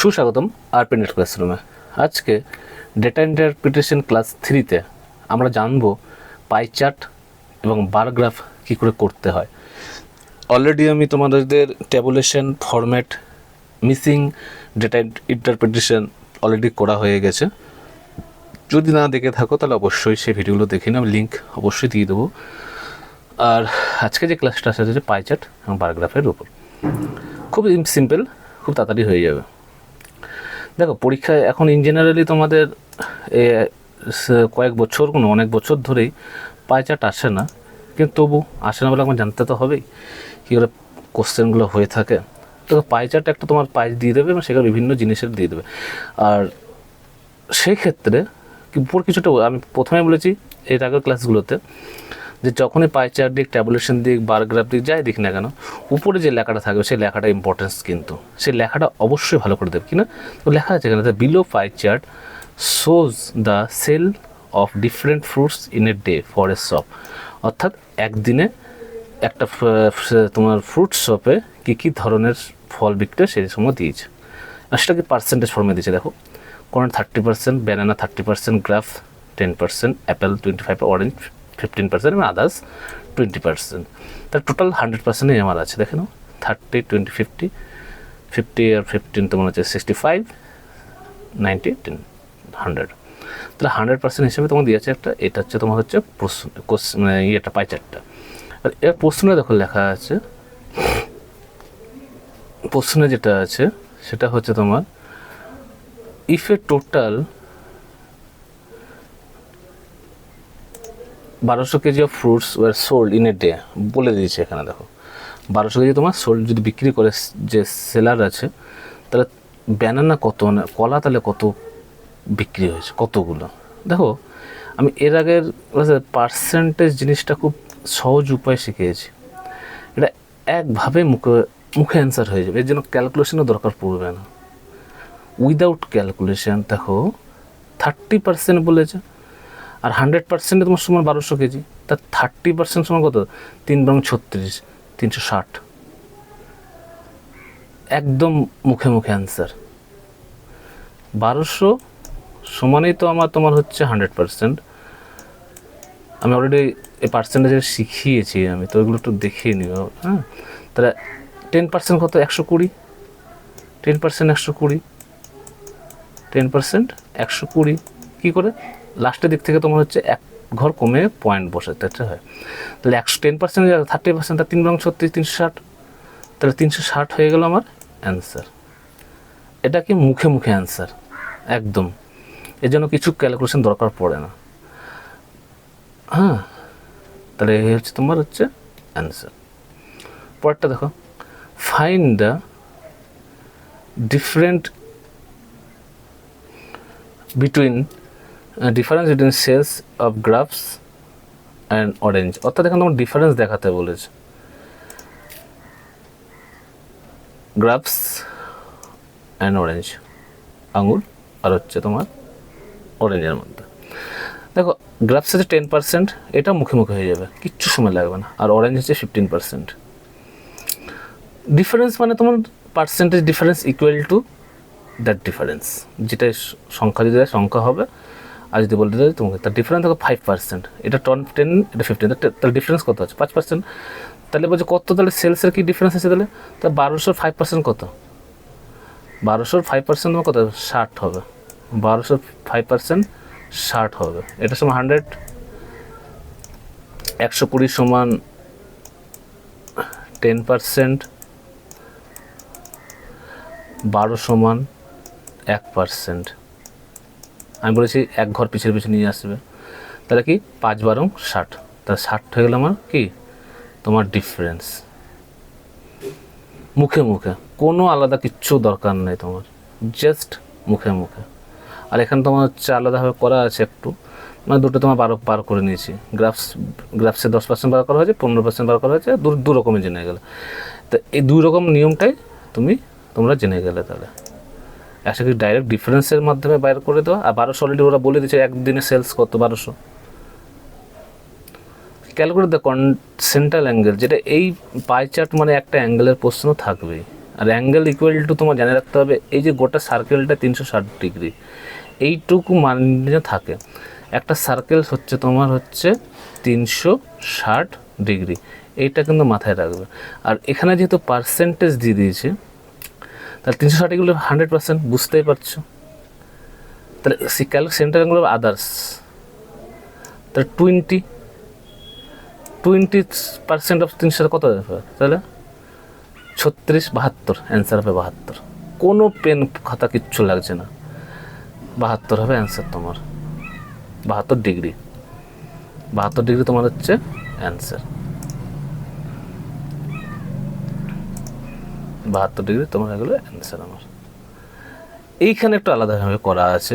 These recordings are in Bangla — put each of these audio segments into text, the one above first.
সুস্বাগতম আরপিনেট ক্লাসরুমে। আজকে ডেটা ইন্টারপ্রিটেশন ক্লাস 3তে আমরা জানব পাই চার্ট এবং বার গ্রাফ কী করে করতে হয়। অলরেডি আমি তোমাদের tabulation format missing data interpretation already করা হয়ে গেছে। যদি না দেখে থাকো তাহলে অবশ্যই সেই ভিডিওগুলো দেখে নিও, আমি লিঙ্ক অবশ্যই দিয়ে দেবো। আর আজকে যে ক্লাসটা আসা হচ্ছে পাই চার্ট এবং বার গ্রাফের উপর, খুব সিম্পল, খুব তাড়াতাড়ি হয়ে যাবে। দেখো, পরীক্ষায় এখন ইন জেনারেলি তোমাদের কয়েক বছর অনেক বছর ধরেই পাই চার্ট আসে না, কিন্তু তবু আসে না বলে আমার জানতে তো হবেই কী করে কোশ্চেনগুলো হয়ে থাকে। তো পাই চার্ট একটা তোমার পাই দিয়ে দেবে এবং সেখানে বিভিন্ন জিনিসের দিয়ে দেবে। আর সেই ক্ষেত্রে উপর কিছুটা আমি প্রথমে বলেছি এর আগের ক্লাসগুলোতে যে যখনই পাই চার্ট দিক, ট্যাবুলেশন দিক, বার গ্রাফ দিক, যাই দিক না কেন, উপরে যে লেখাটা থাকবে সেই লেখাটা ইম্পর্টেন্স, কিন্তু সেই লেখাটা অবশ্যই ভালো করে দেবে। কিনা তো লেখা আছে এখানে, below pie chart shows the sale of different fruits in a day for a shop. অর্থাৎ একদিনে একটা তোমার ফ্রুট শপে কী কী ধরনের ফল বিক্রি সেই সময় দিয়েছে, আর সেটাকে পার্সেন্টেজ ফর্মে দিয়েছে। দেখো, কোনো 30%, ব্যানানা 30%, গ্রাফ 10%, অ্যাপেল 25%, অরেঞ্জ 15% এবং আদার্স 20%। তার টোটাল 100%ই আমার আছে। দেখে নাও, 30, 20, 50, 50 আর 15 তোমার হচ্ছে 65, 90, 10, 100। তাহলে 100% হিসেবে তোমার দিয়েছে একটা, এটা হচ্ছে তোমার হচ্ছে প্রশ্ন, মানে ইয়েটা পাই চার্টটা। আর এর প্রশ্নে দেখো লেখা আছে, প্রশ্নে যেটা আছে সেটা হচ্ছে তোমার if a total 1200 kg of fruits were sold in a day, বলে দিয়েছে এখানে। দেখো, 1200 কেজি তোমার সোল্ড যদি বিক্রি করে যে সেলার আছে, তাহলে ব্যানানা কত, কলা তাহলে কত বিক্রি হয়েছে, কতগুলো। দেখো, আমি এর আগের পার্সেন্টেজ জিনিসটা খুব সহজ উপায় শিখিয়েছি। এটা একভাবে মুখে অ্যান্সার হয়ে যাবে, এর জন্য ক্যালকুলেশনও দরকার পড়বে না। উইদাউট ক্যালকুলেশন দেখো 30% বলেছে, আর 100% তোমার সমান 1200 কেজি, তার 30% সমান কত, 3 বরং 36, 360। একদম মুখে মুখে অ্যান্সার। 1200 সমানেই তো তোমার হচ্ছে 100%। আমি অলরেডি এই পার্সেন্টেজে শিখিয়েছি আমি, তো ওইগুলো একটু দেখিয়ে নিও। হ্যাঁ, তাহলে 10% কত, 120, 10% 120, 10% 120। কী করে, লাস্টের দিক থেকে তোমার হচ্ছে এক ঘর কমে পয়েন্ট বসাতে হয়। তাহলে 10% 30%, তার 3 বরং 36, 360। তাহলে 360 হয়ে গেল আমার অ্যান্সার। এটা কি মুখে মুখে অ্যান্সার একদম, এর জন্য কিছু ক্যালকুলেশন দরকার পড়ে না। হ্যাঁ, তাহলে এই হচ্ছে তোমার হচ্ছে অ্যান্সার। পরেরটা দেখো, find the difference between sales of graphs and orange. অর্থাৎ এখানে তোমার ডিফারেন্স দেখাতে বলেছে গ্রাফস অ্যান্ড অরেঞ্জ, আঙুর আর হচ্ছে তোমার অরেঞ্জের মধ্যে। দেখো, গ্রাফস হচ্ছে 10%, এটা মুখে মুখে হয়ে যাবে, কিচ্ছু সময় লাগবে না। আর অরেঞ্জ হচ্ছে 15%। ডিফারেন্স মানে তোমার percentage difference equal to that difference, যেটা সংখ্যা যদি সংখ্যা হবে, আর যদি বলতে চাই তোমাকে তার ডিফারেন্স দেখো 5%, এটা 10, এটা 15, তাহলে ডিফারেন্স কত আছে, 5%। তাহলে বলছে কত, তাহলে সেলসের কি ডিফারেন্স আছে, তাহলে 1200 5% কত, 1200 5% তোমার কত, 60 হবে। 1200 5% 60 হবে। এটা সমান 100, 120 সমান 10%, 12 সমান 1%। আমি বলেছি এক ঘর পিছের পিছনে নিয়ে আসবে, তাহলে কি 5 12 60, তাহলে 60 হয়ে গেল আমার কি তোমার ডিফারেন্স। মুখে মুখে, কোনো আলাদা কিচ্ছু দরকার নেই তোমার, জাস্ট মুখে মুখে। আর এখানে তোমার হচ্ছে আলাদাভাবে করা আছে একটু, মানে দুটো তোমার বার করে নিয়েছি। গ্রাফসে 10% বার করা হয়েছে, 15% বার করা হয়েছে, দু রকমের জেনে গেলে। তো এই 2 রকম নিয়মটাই তোমরা জেনে গেলে। তাহলে একসাথে ডাইরেক্ট ডিফারেন্সের মাধ্যমে বাইর করে দেওয়া। আর 1200 অলরেডি ওরা বলে দিচ্ছে একদিনে সেলস কত, 1200। ক্যালকুলেট দ্য সেন্ট্রাল অ্যাঙ্গেল, যেটা এই পাই চার্ট মানে একটা অ্যাঙ্গেলের প্রশ্ন থাকবেই। আর অ্যাঙ্গেল ইকুয়াল টু তোমার জানে রাখতে হবে এই যে গোটা সার্কেলটা 360 ডিগ্রি, এইটুকু মানে থাকে। একটা সার্কেল হচ্ছে তোমার হচ্ছে 360 ডিগ্রি, এইটা কিন্তু মাথায় রাখবে। আর এখানে যেহেতু পার্সেন্টেজ দিয়ে দিয়েছে, তাহলে 360 ডিগ্রি 100%, বুঝতেই পারছো। তাহলে সেন্টার অ্যাঙ্গেল অফ আদার্স, তাহলে 20% অফ 360 কত হবে? তাহলে 36, 72, অ্যান্সার হবে 72। কোনো পেন খাতা কিচ্ছু লাগছে না, 72 হবে অ্যান্সার তোমার। 72 ডিগ্রি, 72 ডিগ্রি তোমার হচ্ছে অ্যান্সার। 72 ডিগ্রি তোমার হয়ে গেলো অ্যান্সার আমার। এইখানে একটু আলাদাভাবে করা আছে,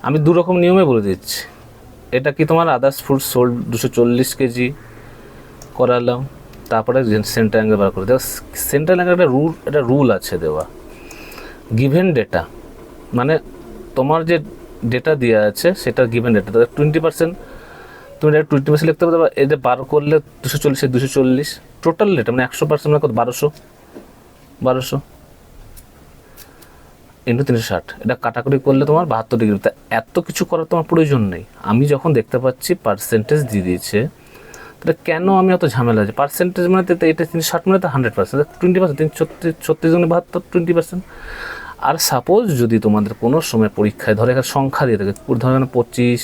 আমি দু রকম নিয়মে বলে দিচ্ছি। এটা কি তোমার আদার্স ফুড সোল্ড 240 কেজি করালাম, তারপরে সেন্টার অ্যাঙ্গেল বার করে দেওয়া। সেন্টার অ্যাঙ্গেল একটা রুল আছে দেওয়া, গিভেন ডেটা, মানে তোমার যে ডেটা দেওয়া আছে সেটা গিভেন ডেটা, 20%, তুমি এটা 20% লিখতে পারবে। এটা বার করলে 240, 240 টোটাল ডেটা, মানে 100% মানে কত? 1200 ইন্টু 360, এটা কাটাকুটি করলে তোমার 72 ডিগ্রি। তা এত কিছু করার তোমার প্রয়োজন নেই। আমি যখন দেখতে পাচ্ছি পার্সেন্টেজ দিয়ে দিয়েছে, তাহলে কেন আমি অত ঝামেলা আছে? পার্সেন্টেজ মানে তো এটা 360 মানে তো 100%, 20%, 36 জনে 72, 20%। আর সাপোজ যদি তোমাদের কোনো সময় পরীক্ষায় ধরে এখানে সংখ্যা দিয়ে থাকে, ধরো 25,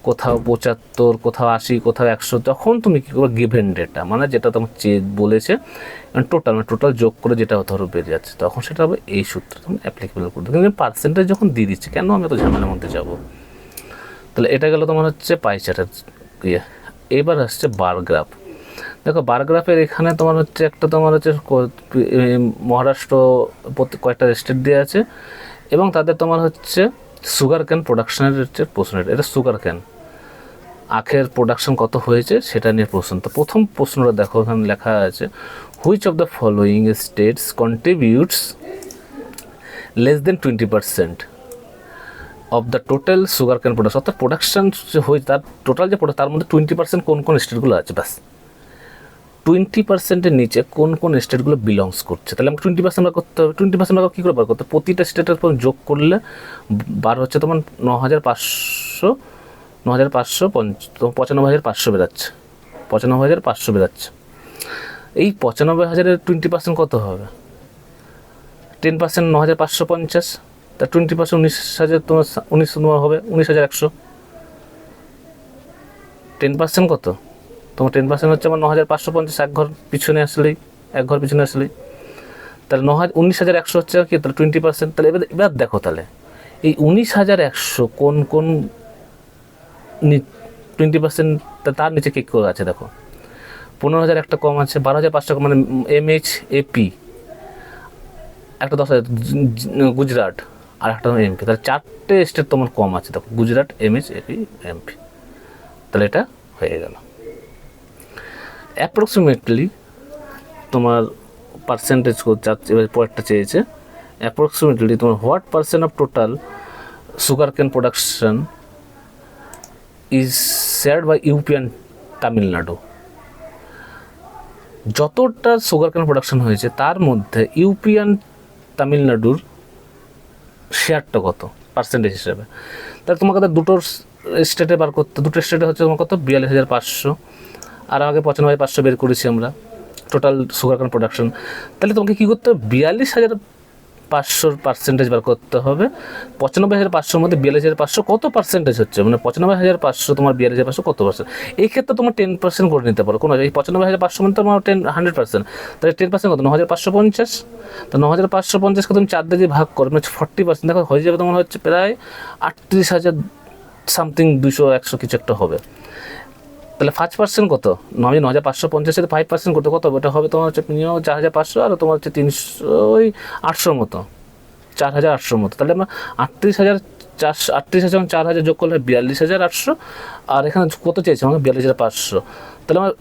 কোথাও 75, কোথাও 80, কোথাও 100, তখন তুমি কী করবে? গিভেন ডেটা, মানে যেটা তোমার বলেছে টোটাল যোগ করে যেটা ধরো বেরিয়ে যাচ্ছে, তখন সেটা হবে এই সূত্র তুমি অ্যাপ্লিকেবল করতে। কিন্তু পার্সেন্টেজ যখন দিয়ে দিচ্ছে, কেন আমি তো ঝামেলার মধ্যে যাব? তাহলে এটা গেল তোমার হচ্ছে পাই চার্টের ইয়ে। এবার আসছে বার গ্রাফ। দেখো বার গ্রাফের এখানে তোমার হচ্ছে একটা তোমার হচ্ছে মহারাষ্ট্র কয়েকটা স্টেট দেওয়া আছে, এবং তাদের তোমার হচ্ছে সুগার ক্যান প্রোডাকশনের হচ্ছে প্রশ্ন। এটা সুগার ক্যান আখের প্রোডাকশন কত হয়েছে সেটা নিয়ে প্রশ্ন। তো প্রথম প্রশ্নটা দেখো, এখানে লেখা আছে which of the following states contributes less than 20% of the total sugar cane production. অর্থাৎ প্রোডাকশন যে হয়েছে তার টোটাল যে তার মধ্যে 20% কোন কোন স্টেটগুলো আছে, ব্যাস 20%-এর নিচে কোন কোন স্টেটগুলো বিলংস করছে। তাহলে আমাকে 20% বার করতে হবে। 20% বার কী করে বার করতে হবে? প্রতিটা স্টেটের পর যোগ করলে বার হচ্ছে তোমার 95,500 বেরাচ্ছে, 95,500 বেরাচ্ছে। এই 95,000-এর 20% কত হবে? 10% 9,550, তা 20% 19,000 তোমার 19 তোমার হবে 19,100। 10% কত? তোমার 10% হচ্ছে আমার 9,550, এক ঘর পিছনে আসলেই, তাহলে 19,100 হচ্ছে কি? তাহলে 20%। তাহলে এবার দেখো, তাহলে এই 19,100 কোন কোন 20%, তার নিচে কে করে আছে দেখো। 15,000 একটা কম আছে, 12,500 মানে MHAP, একটা 10,000 গুজরাট, আর একটা MP। তাহলে 4টে স্টেট তোমার কম আছে দেখো, গুজরাট, MHAP, MP। তাহলে এটা হয়ে গেল। অ্যাপ্রক্সিমেটলি তোমার পার্সেন্টেজ এবার পরেরটা চেয়েছে, অ্যাপ্রক্সিমেটলি তোমার what percent of total sugar cane production is shared by UP and Tamil Nadu. যতটা সুগার কেন প্রোডাকশন হয়েছে তার মধ্যে ইউপি অ্যান্ড তামিলনাড়ুর শেয়ারটা কত পার্সেন্টেজ হিসেবে। তাহলে তোমাকে তো দুটো স্টেটে বার করতে, দুটো স্টেটে হচ্ছে তোমার কত? 42,500, আর আগে 95,500 বের করেছি আমরা টোটাল সুগার কেন প্রোডাকশন। তাহলে তোমাকে কী করতে হবে? 42,500 পার্সেন্টেজ বার করতে হবে। 95,500 মধ্যে 42,500 কত পার্সেন্টেজ হচ্ছে, মানে 95,500 তোমার 42,500 কত পার্সেন্ট। এই ক্ষেত্রে তোমার 10% করে নিতে পারো, কোনো এই 95,500 মানে তোমার 100%। তাহলে 10% কত? 9,550। তো 9,550কে তুমি 4 দিয়ে ভাগ করো, মানে 40%। দেখো হয়ে যাবে তোমার হচ্ছে প্রায় 38,000 সামথিং, 200-100 কিছু একটা হবে। তাহলে 5% কত? 9,550 5% করতে কত হবে? এটা হবে তোমার হচ্ছে মিনিমাম 4,500, আর তোমার হচ্ছে 300-800 মতো, 4,800 মতো। তাহলে আমরা 38,000 4,000 যোগ করলে 42,800, আর এখানে কত চেয়েছে আমাকে? 42,500। তাহলে আমার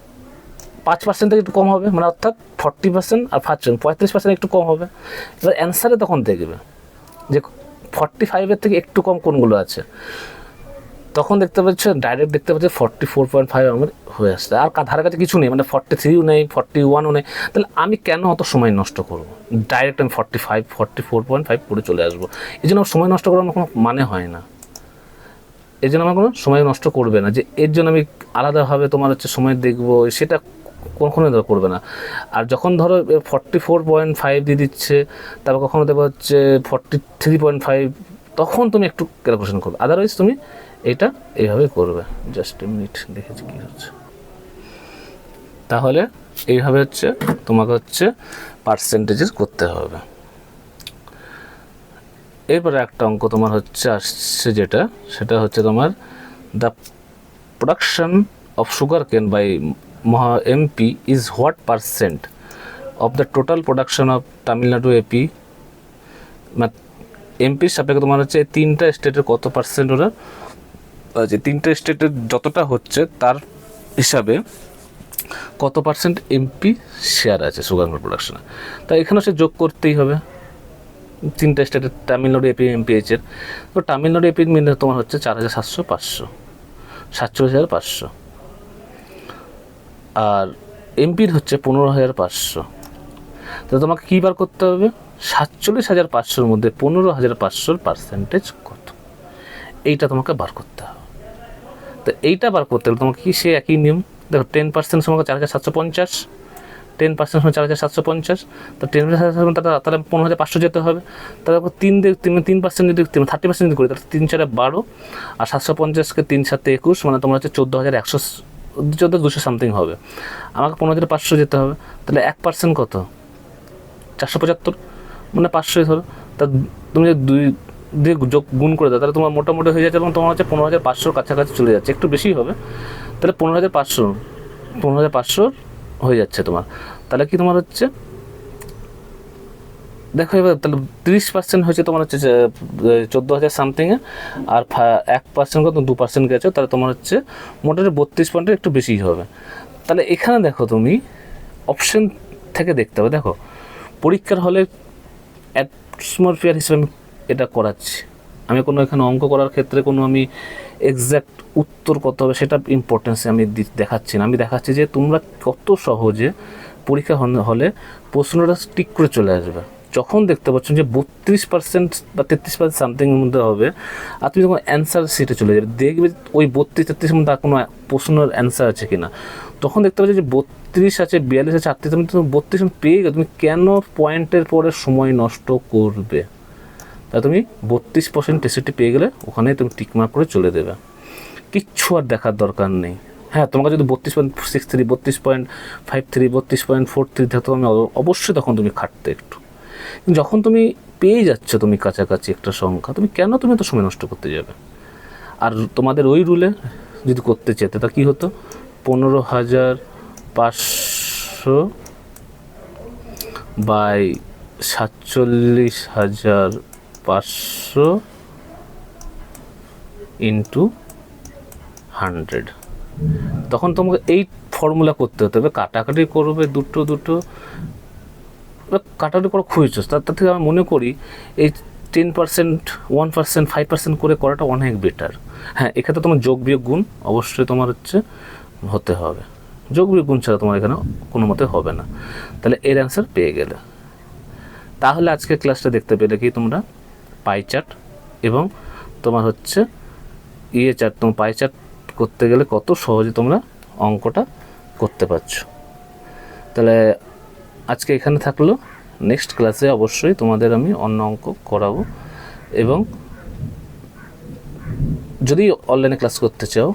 5% থেকে একটু কম হবে, মানে অর্থাৎ 40% আর 45% একটু কম হবে। এবার অ্যান্সারে তখন দেখবে যে 45-এর থেকে একটু কম কোনগুলো আছে। তখন দেখতে পাচ্ছে ডাইরেক্ট দেখতে পাচ্ছে 44.5 আমার হয়ে আসছে, আর ধারে কাছে কিছু নেই, মানে 43ও নেই, 41ও নেই। তাহলে আমি কেন অত সময় নষ্ট করব? ডাইরেক্ট আমি 44.5 করে চলে আসবো। এই জন্য সময় নষ্ট করার আমার কোনো মানে হয় না। এই জন্য আমার কোনো সময় নষ্ট করবে না যে এর জন্য আমি আলাদাভাবে তোমার হচ্ছে সময় দেখবো, সেটা কখনোই ধরো করবে না। আর যখন ধরো 44.5 দিয়ে দিচ্ছে, তারপর কখনো দেবো হচ্ছে 43.5, তখন তুমি একটু ক্যালকুলেশন করবে, আদারওয়াইজ তুমি এটা এইভাবে করবে। জাস্ট এ মিনিট, দেখেছি কী হচ্ছে। তাহলে এইভাবে হচ্ছে তোমাকে হচ্ছে পার্সেন্টেজেস করতে হবে। এরপরে একটা অঙ্ক তোমার হচ্ছে আসছে যেটা, সেটা হচ্ছে তোমার the production of sugar cane by MP is what percent of the total production of Tamil Nadu AP. এমপির সাপেক্ষে তোমার হচ্ছে তিনটা স্টেটের কত পার্সেন্ট ওরা, যে তিনটা স্টেটের যতটা হচ্ছে তার হিসাবে কত পার্সেন্ট এমপি শেয়ার আছে সুগার প্রোডাকশনে। তাই এখানে সে যোগ করতেই হবে তিনটা স্টেটের, তামিলনাড়ু এপি এমপিএইচের। তো তামিলনাড়ু এপির মিলে তোমার হচ্ছে 4,700, 500, 47,500, আর এমপির হচ্ছে 15,500। তো তোমাকে কী বার করতে হবে? 47,500-র মধ্যে 15,500-র পার্সেন্টেজ কত, এইটা তোমাকে বার করতে হবে। তো এইটা বার করতে হলে তোমাকে কি সে একই নিয়ম, দেখো 10% সময় 4,750, 10% সময় 4,750, তো 10% তাহলে 15,500 যেতে হবে। তারপর 3% যদি 30% যদি করি তাহলে 3 4 12, আর 750কে 3 7 21, মানে তোমার হচ্ছে 14,100, 14,200 সামথিং হবে। আমাকে 15,500 যেতে হবে, তাহলে 1% কত? 475, মানে 500 ধরো। তা তুমি যদি 2 দিয়ে গুণ করে দাও তাহলে তোমার মোটামুটি হয়ে যাচ্ছে, এবং তোমার হচ্ছে 15,500 কাছাকাছি চলে যাচ্ছে, একটু বেশি হবে। তাহলে 15,500 হয়ে যাচ্ছে তোমার। তাহলে কি তোমার হচ্ছে দেখো এবার, তাহলে 30% হচ্ছে তোমার হচ্ছে 14,000 সামথিংয়ে, আর 1% কত 2% গেছো, তাহলে তোমার হচ্ছে মোটামুটি 32 পয়েন্টের একটু বেশিই হবে। তাহলে এখানে দেখো তুমি অপশন থেকে দেখতে হবে। দেখো পরীক্ষার হলে অ্যাটমসফিয়ার হিসেবে আমি এটা করাচ্ছি, আমি কোনো এখানে অঙ্ক করার ক্ষেত্রে কোনো আমি এক্স্যাক্ট উত্তর কত হবে সেটা ইম্পর্টেন্সে আমি দেখাচ্ছি না। আমি দেখাচ্ছি যে তোমরা কত সহজে পরীক্ষা হলে প্রশ্নটা ঠিক করে চলে আসবে। যখন দেখতে পাচ্ছ যে 32% বা 33% সামথিংয়ের মধ্যে হবে, আর তুমি যখন অ্যান্সার সিটে চলে যাবে, দেখবে ওই 32-33-এর মধ্যে কোনো প্রশ্নের অ্যান্সার আছে কি না। তখন দেখতে পাচ্ছ যে 32 আছে, 42 আছে, 38, তুমি 32 পেয়ে গেলে তুমি কেন পয়েন্টের পরে সময় নষ্ট করবে? তা তুমি 32% টেস্টি পেয়ে গেলে ওখানে তুমি টিকমার্ক করে চলে দেবে, কিচ্ছু আর দেখার দরকার নেই। হ্যাঁ, তোমাকে যদি 32.63, 32.53, 32.43 থাকতো, আমি অবশ্যই তখন তুমি খাটতে একটু। যখন তুমি পেয়ে যাচ্ছ তুমি কাছাকাছি একটা সংখ্যা, তুমি কেন তুমি তো সময় নষ্ট করতে যাবে? আর তোমাদের ওই রুলে যদি করতে চেতে তা কী হতো, 15,500 বাই 47,500 ইন্টু 100। তখন তোমাকে এই ফর্মুলা করতে হতে হবে, কাটাকাটি করবে দুটো কাটাকাটি করা খুবই সহজ। তার থেকে আমি মনে করি এই 10%, 1%, 5% করে করাটা অনেক বেটার। হ্যাঁ, এক্ষেত্রে তোমার যোগ বিয়োগ গুণ অবশ্যই তোমার হচ্ছে হতে হবে, যোগ বিয়োগ গুণ ছাড়া তোমার এখানে কোনো মতে হবে না। তাহলে এর অ্যান্সার পেয়ে গেলে। তাহলে আজকে ক্লাসটা দেখতে পেলে কি তোমরা পাই চার্ট এবং তোমার হচ্ছে চার্ট, তোমার পাই চার্ট করতে গেলে কত সহজে তোমরা অঙ্কটা করতে পারছো। তাহলে আজকে এখানে থাকলো, নেক্সট ক্লাসে অবশ্যই তোমাদের আমি অন্য অঙ্ক করাবো। এবং যদি অনলাইনে ক্লাস করতে চাও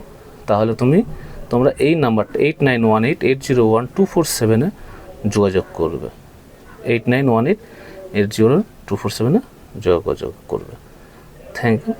তাহলে তোমরা এই নাম্বারটা 8918801247-এ যোগাযোগ করবে, 8918801247-এ যোগাযোগ করবে। Thank you.